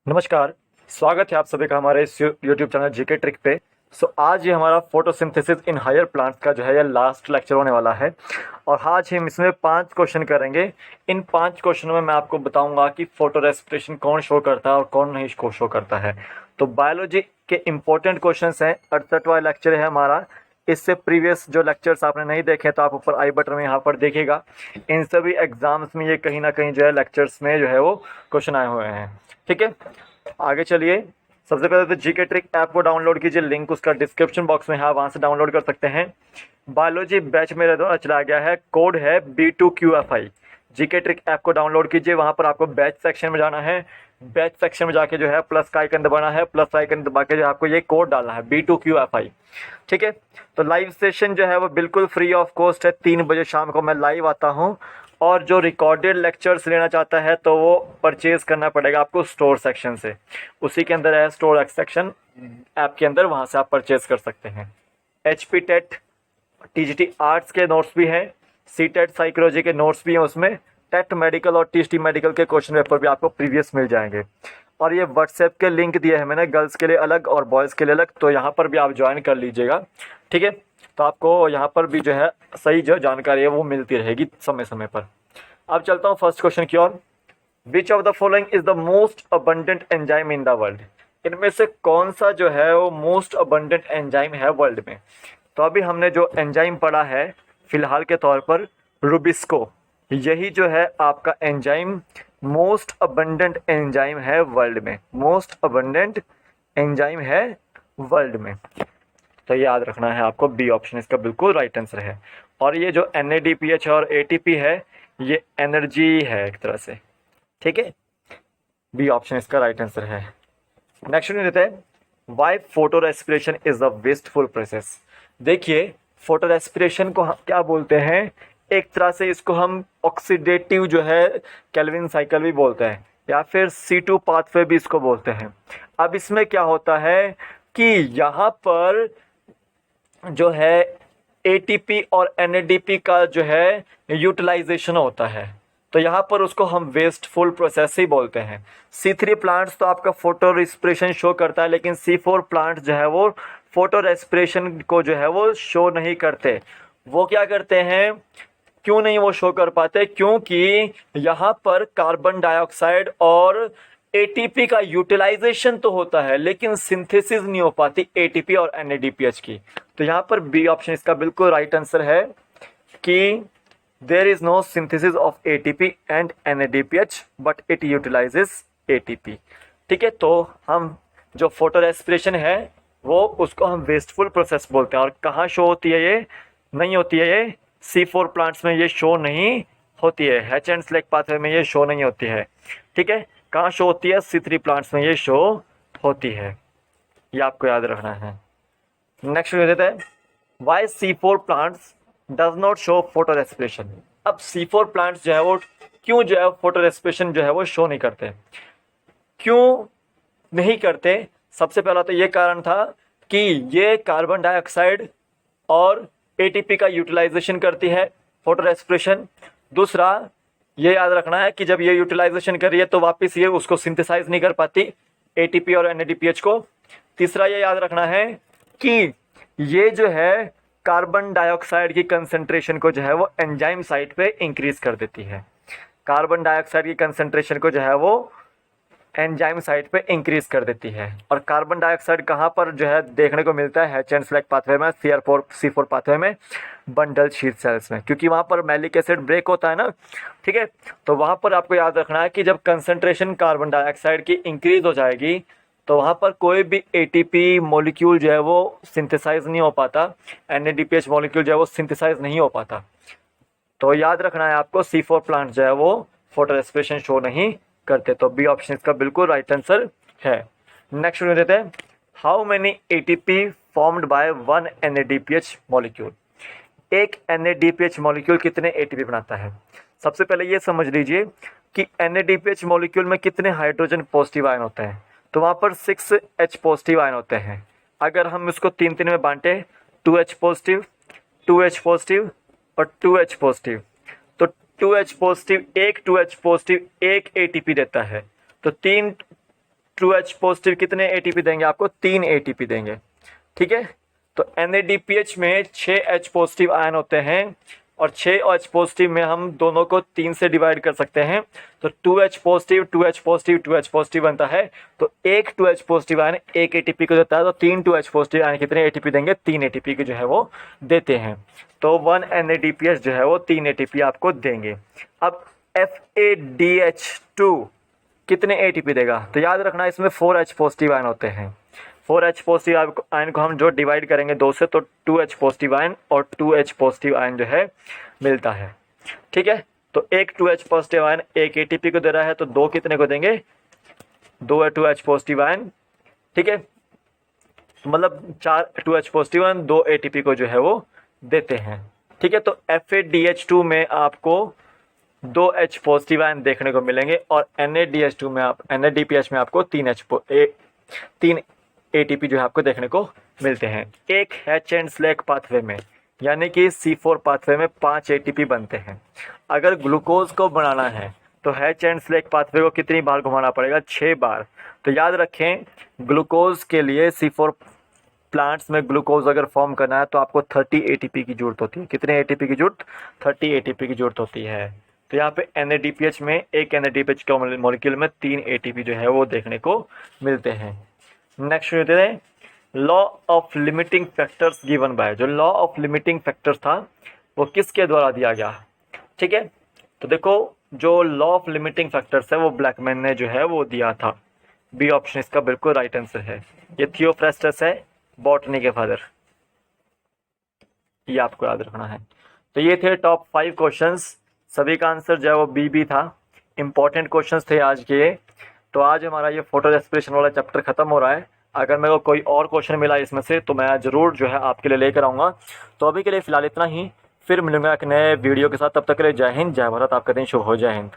नमस्कार, स्वागत है आप सभी का हमारे इस यूट्यूब चैनल जीके ट्रिक पे। आज ये हमारा फोटोसिंथेसिस इन हायर प्लांट्स का जो है ये लास्ट लेक्चर होने वाला है और आज हम इसमें 5 क्वेश्चन करेंगे। इन 5 क्वेश्चनों में मैं आपको बताऊंगा कि फोटो रेस्पिरेशन कौन शो करता है और कौन नहीं शो करता है। तो बायोलॉजी के इंपॉर्टेंट क्वेश्चंस हैं। 68वां लेक्चर है हमारा। इससे प्रीवियस जो लेक्चर्स आपने नहीं देखे तो आप ऊपर आई बटन में यहाँ पर देखिएगा। इन सभी एग्जाम्स में ये कहीं ना कहीं जो है लेक्चर्स में जो है वो क्वेश्चन आए हुए हैं। ठीक है, आगे चलिए। सबसे पहले तो जीके ट्रिक ऐप को डाउनलोड कीजिए, लिंक उसका डिस्क्रिप्शन बॉक्स में है, वहाँ से डाउनलोड कर सकते हैं। बायोलॉजी बैच मेरे द्वारा चलाया गया है, कोड है B2QFI। जीके ट्रिक ऐप को डाउनलोड कीजिए, वहाँ पर आपको बैच सेक्शन में जाना है। बैच सेक्शन में जाके जो है प्लस का आइकन दबाना है, प्लस आइकन दबा के जो आपको ये कोड डालना है B2QFI। ठीक है, तो लाइव सेशन जो है वो बिल्कुल फ्री ऑफ कॉस्ट है। 3 बजे शाम को मैं लाइव आता हूँ और जो रिकॉर्डेड लेक्चर्स लेना चाहता है तो वो परचेज करना पड़ेगा आपको स्टोर सेक्शन से। उसी के अंदर है स्टोर सेक्शन ऐप के अंदर, वहाँ से आप परचेज कर सकते हैं। HP टेट TGT आर्ट्स के नोट्स भी हैं, CTET साइकोलॉजी के नोट्स भी हैं उसमें। टेट मेडिकल और TST मेडिकल के क्वेश्चन पेपर भी आपको प्रीवियस मिल जाएंगे। और ये व्हाट्सएप के लिंक दिए हैं मैंने, गर्ल्स के लिए अलग और बॉयज़ के लिए अलग, तो यहाँ पर भी आप ज्वाइन कर लीजिएगा। ठीक है, तो आपको यहाँ पर भी जो है सही जो जानकारी है वो मिलती रहेगी समय समय पर। अब चलता हूँ फर्स्ट क्वेश्चन की ओर। Which of the following is the most abundant enzyme in the world? इनमें से कौन सा जो है वो मोस्ट अबंडेंट एंजाइम है वर्ल्ड में? तो अभी हमने जो एंजाइम पढ़ा है फिलहाल के तौर पर रुबिस्को, यही जो है आपका एंजाइम मोस्ट अबंडेंट एंजाइम है वर्ल्ड में। मोस्ट अबंडेंट एंजाइम है वर्ल्ड में, तो याद रखना है आपको। बी ऑप्शन इसका बिल्कुल राइट आंसर है। और ये जो NADPH और ATP है ये एनर्जी है एक तरह से। ठीक है, बी ऑप्शन इसका राइट आंसर है। नेक्स्ट क्वेश्चन देते हैं, why photo respiration is a wasteful process? देखिए, फोटो रेस्पिरेशन को हम क्या बोलते हैं? एक तरह से इसको हम ऑक्सीडेटिव जो है केल्विन साइकिल भी बोलते हैं, या फिर C2 पाथवे भी इसको बोलते हैं। अब इसमें क्या होता है कि यहाँ पर जो है ATP और NADP का जो है यूटिलाइजेशन होता है, तो यहाँ पर उसको हम वेस्टफुल प्रोसेस ही बोलते हैं। C3 प्लांट्स तो आपका फोटो रेस्पिरेशन शो करता है, लेकिन C4 प्लांट्स जो है वो फोटो रेस्पिरेशन को जो है वो शो नहीं करते। वो क्या करते हैं, क्यों नहीं वो शो कर पाते? क्योंकि यहाँ पर कार्बन डाइऑक्साइड और ATP का यूटिलाइजेशन तो होता है लेकिन सिंथेसिस नहीं हो पाती ATP और NADPH की। तो यहाँ पर बी ऑप्शन इसका बिल्कुल राइट आंसर है कि there is no synthesis of ATP and NADPH but it utilises ATP। ठीक है, तो हम जो फोटो रेस्पिरेशन है वो उसको हम वेस्टफुल प्रोसेस बोलते हैं। और कहाँ शो होती है? ये नहीं होती है, ये C4 प्लांट्स में ये शो नहीं होती है, हैच एंड स्लेक पाथवे में ये शो नहीं होती है। ठीक है, कहाँ शो होती है? C3 प्लांट्स में ये शो होती है, ये आपको याद रखना है। नेक्स्ट देते हैं, why C4 plants does not show photo respiration? अब C4 प्लांट्स जो है वो क्यों जो है फोटो रेस्पिरेशन जो है वो शो नहीं करते? क्यों नहीं करते? सबसे पहला तो ये कारण था कि ये कार्बन डाइऑक्साइड और ATP का यूटिलाइजेशन करती है फोटो रेस्पिरेशन। दूसरा ये याद रखना है कि जब ये यूटिलाइजेशन कर रही है तो वापस ये उसको सिंथेसाइज नहीं कर पाती ATP और NADPH को। तीसरा ये याद रखना है कि ये जो है कार्बन डाइऑक्साइड की कंसंट्रेशन को जो है वो एंजाइम साइट पे इंक्रीज कर देती है। कार्बन डाइऑक्साइड की कंसंट्रेशन को जो है वो एंजाइम साइट पे इंक्रीज कर देती है। और कार्बन डाइऑक्साइड कहाँ पर जो है देखने को मिलता है? हैच एंड स्लेक पाथवे में, C4 पाथवे में, बंडल शीट सेल्स में, क्योंकि वहाँ पर मैलिक एसिड ब्रेक होता है ना। ठीक है, तो वहाँ पर आपको याद रखना है कि जब कंसंट्रेशन कार्बन डाइऑक्साइड की इंक्रीज हो जाएगी तो वहाँ पर कोई भी ATP मॉलिक्यूल जो है वो सिंथेसाइज नहीं हो पाता, NADPH मॉलिक्यूल जो है वो सिंथेसाइज नहीं हो पाता। तो याद रखना है आपको, C4 प्लांट जो है वो फोटो रेस्पिरेशन शो नहीं करते। तो बी ऑप्शन इसका बिल्कुल राइट आंसर है। नेक्स्ट में देते हैं, how many ATP formed by 1 NADPH molecule? एक NADPH मॉलिक्यूल कितने ATP बनाता है? सबसे पहले ये समझ लीजिए कि NADPH मॉलिक्यूल में कितने हाइड्रोजन पॉजिटिव आयन होते हैं? तो वहाँ पर 6H पॉजिटिव आयन होते हैं। अगर हम इसको 3 में बांटे, 2H पॉजिटिव, 2H पॉजिटिव और 2H पॉजिटिव, तो 2H पॉजिटिव एक 2H पॉजिटिव एक ATP देता है। तो 3 2H पॉजिटिव कितने एटीपी देंगे आपको? 3 एटीपी देंगे। ठीक है, तो NADPH में 6H पॉजिटिव आयन होते हैं और 6H पॉजिटिव में हम दोनों को 3 से डिवाइड कर सकते हैं, तो 2H positive 2H positive 2H positive बनता है। तो एक 2H पॉजिटिव आयन एक एटीपी को देता है, तो 3 2H पॉजिटिव आयन कितने एटीपी देंगे? 3 एटीपी की जो है वो देते हैं। तो 1 NADPH जो है वो 3 एटीपी आपको देंगे। अब FADH2 कितने एटीपी देगा? तो याद रखना इसमें 4H पॉजिटिव आयन होते हैं। 4H पॉजिटिव आयन को हम जो डिवाइड करेंगे 2 से, तो 2H पॉजिटिव आयन और 2H पॉजिटिव आयन जो है मिलता है। ठीक है, तो एक 2H पॉजिटिव आयन एक एटीपी को दे रहा है, तो 2 कितने को देंगे? 2H positive ion. ठीक है, मतलब 4 2H पॉजिटिव आयन 2 एटीपी को जो है वो देते हैं। ठीक है, तो FADH2 में आपको 2H पॉजिटिव आयन देखने को मिलेंगे और NADPH में आपको 3 एटीपी जो है आपको देखने को मिलते हैं। एक हैच एंड स्लैक पाथवे में यानी कि C4 पाथवे में 5 एटीपी बनते हैं। अगर ग्लूकोज को बनाना है तो हैच एंड स्लैक पाथवे को कितनी बार घुमाना पड़ेगा? 6 बार। तो याद रखें, ग्लूकोज के लिए C4 प्लांट्स में ग्लूकोज अगर फॉर्म करना है तो आपको 30 एटीपी की जरूरत होती है। कितने एटीपी की जरूरत? 30 एटीपी की जरूरत होती है। तो यहाँ पे NADPH में एक NADPH के मॉलिक्यूल में 3 एटीपी जो है वो देखने को मिलते हैं। नेक्स्ट देते हैं law of limiting factors given by. जो लॉ ऑफ लिमिटिंग फैक्टर्स था वो किसके द्वारा दिया गया? ठीक है, तो देखो जो लॉ ऑफ लिमिटिंग फैक्टर्स है वो ब्लैकमैन ने जो है वो दिया था। बी ऑप्शन इसका बिल्कुल राइट आंसर है। ये थियोफ्रास्टस है, बॉटनी के फादर, ये आपको याद रखना है। तो ये थे टॉप 5 क्वेश्चंस, सभी का आंसर जो है वो बी था। इंपॉर्टेंट क्वेश्चंस थे आज के। तो आज हमारा ये फोटो रेस्पिरेशन वाला चैप्टर खत्म हो रहा है। अगर मेरे को कोई और क्वेश्चन मिला इसमें से तो मैं ज़रूर जो है आपके लिए लेकर आऊँगा। तो अभी के लिए फ़िलहाल इतना ही, फिर मिलूंगा एक नए वीडियो के साथ। तब तक के लिए जय हिंद, जय भारत, आपका दिन शुभ हो। जय हिंद।